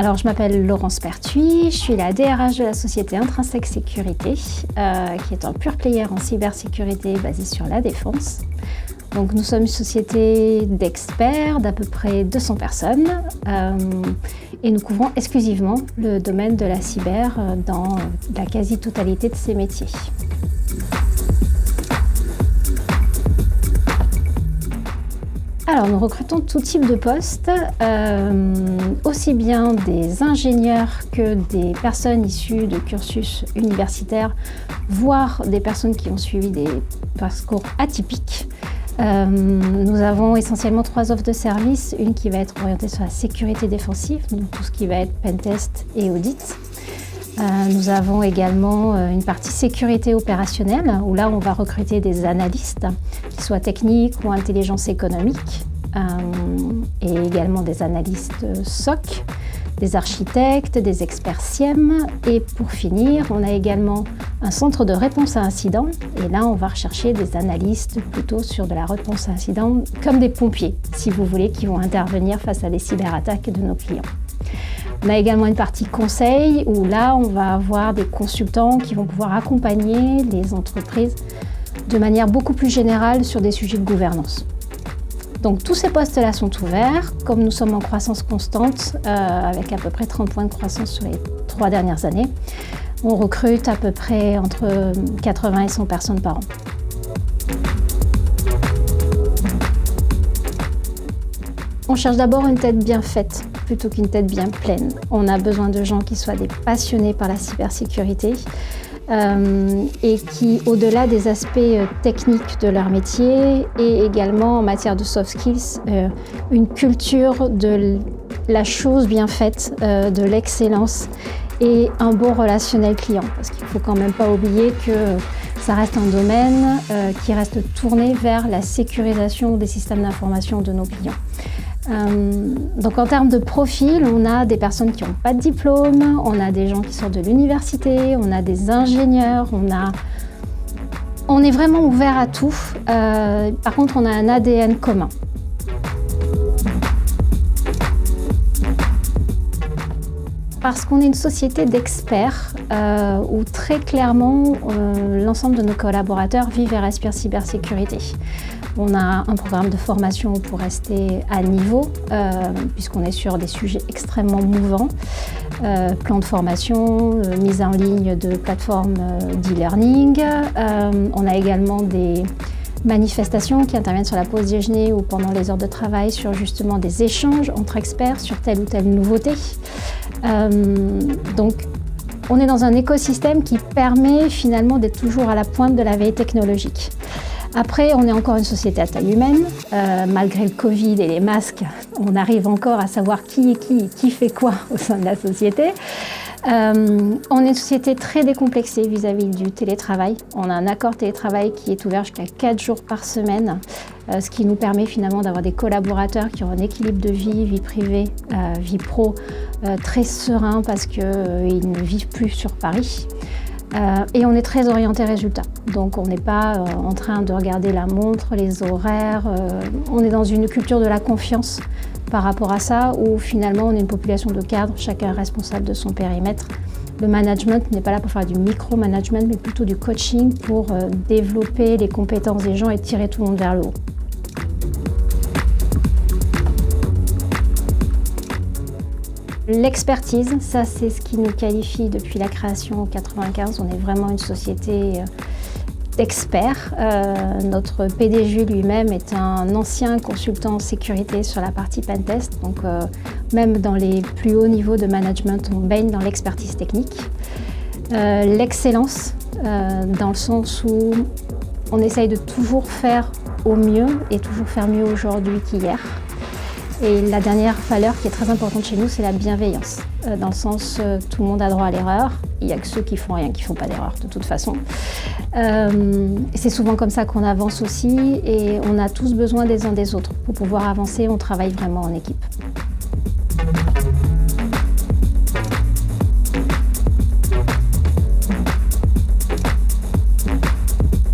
Alors, je m'appelle Laurence Pertuis, je suis la DRH de la société Intrinsèque Sécurité, qui est un pure player en cybersécurité basé sur la défense. Donc, nous sommes une société d'experts d'à peu près 200 personnes et nous couvrons exclusivement le domaine de la cyber dans la quasi-totalité de ces métiers. Alors, nous recrutons tout type de postes, aussi bien des ingénieurs que des personnes issues de cursus universitaires, voire des personnes qui ont suivi des parcours atypiques. Nous avons essentiellement 3 offres de services, une qui va être orientée sur la sécurité défensive, donc tout ce qui va être pentest et audit. Nous avons également une partie sécurité opérationnelle, où là on va recruter des analystes, qu'ils soient techniques ou intelligence économique, et également des analystes SOC, des architectes, des experts SIEM. Et pour finir, on a également un centre de réponse à incidents, et là on va rechercher des analystes plutôt sur de la réponse à incidents, comme des pompiers, si vous voulez, qui vont intervenir face à des cyberattaques de nos clients. On a également une partie conseil où là, on va avoir des consultants qui vont pouvoir accompagner les entreprises de manière beaucoup plus générale sur des sujets de gouvernance. Donc tous ces postes-là sont ouverts. Comme nous sommes en croissance constante, avec à peu près 30 points de croissance sur les 3 dernières années, on recrute à peu près entre 80 et 100 personnes par an. On cherche d'abord une tête bien faite plutôt qu'une tête bien pleine. On a besoin de gens qui soient des passionnés par la cybersécurité et qui, au-delà des aspects techniques de leur métier, et également en matière de soft skills, une culture de la chose bien faite, de l'excellence et un bon relationnel client. Parce qu'il ne faut quand même pas oublier que ça reste un domaine qui reste tourné vers la sécurisation des systèmes d'information de nos clients. Donc en termes de profil, on a des personnes qui n'ont pas de diplôme, on a des gens qui sortent de l'université, on a des ingénieurs, on est vraiment ouvert à tout. Par contre, on a un ADN commun. Parce qu'on est une société d'experts où très clairement l'ensemble de nos collaborateurs vivent et respirent cybersécurité. On a un programme de formation pour rester à niveau, puisqu'on est sur des sujets extrêmement mouvants. Plan de formation, mise en ligne de plateformes d'e-learning. On a également des manifestations qui interviennent sur la pause déjeuner ou pendant les heures de travail sur justement des échanges entre experts sur telle ou telle nouveauté. Donc, on est dans un écosystème qui permet finalement d'être toujours à la pointe de la veille technologique. Après, on est encore une société à taille humaine. Malgré le Covid et les masques, on arrive encore à savoir qui est qui fait quoi au sein de la société. On est une société très décomplexée vis-à-vis du télétravail. On a un accord télétravail qui est ouvert jusqu'à 4 jours par semaine, ce qui nous permet finalement d'avoir des collaborateurs qui ont un équilibre de vie privée, vie pro, très serein parce qu'ils ne vivent plus sur Paris. Et on est très orienté résultat. Donc on n'est pas en train de regarder la montre, les horaires. On est dans une culture de la confiance par rapport à ça, où finalement on est une population de cadres, chacun est responsable de son périmètre. Le management n'est pas là pour faire du micro-management, mais plutôt du coaching pour développer les compétences des gens et tirer tout le monde vers le haut. L'expertise, ça c'est ce qui nous qualifie depuis la création en 1995. On est vraiment une société d'experts. Notre PDG lui-même est un ancien consultant en sécurité sur la partie pentest. Donc même dans les plus hauts niveaux de management, on baigne dans l'expertise technique. L'excellence, dans le sens où on essaye de toujours faire au mieux et toujours faire mieux aujourd'hui qu'hier. Et la dernière valeur qui est très importante chez nous, c'est la bienveillance. Dans le sens, tout le monde a droit à l'erreur. Il n'y a que ceux qui font rien, qui ne font pas d'erreur, de toute façon. C'est souvent comme ça qu'on avance aussi. Et on a tous besoin des uns des autres. Pour pouvoir avancer, on travaille vraiment en équipe.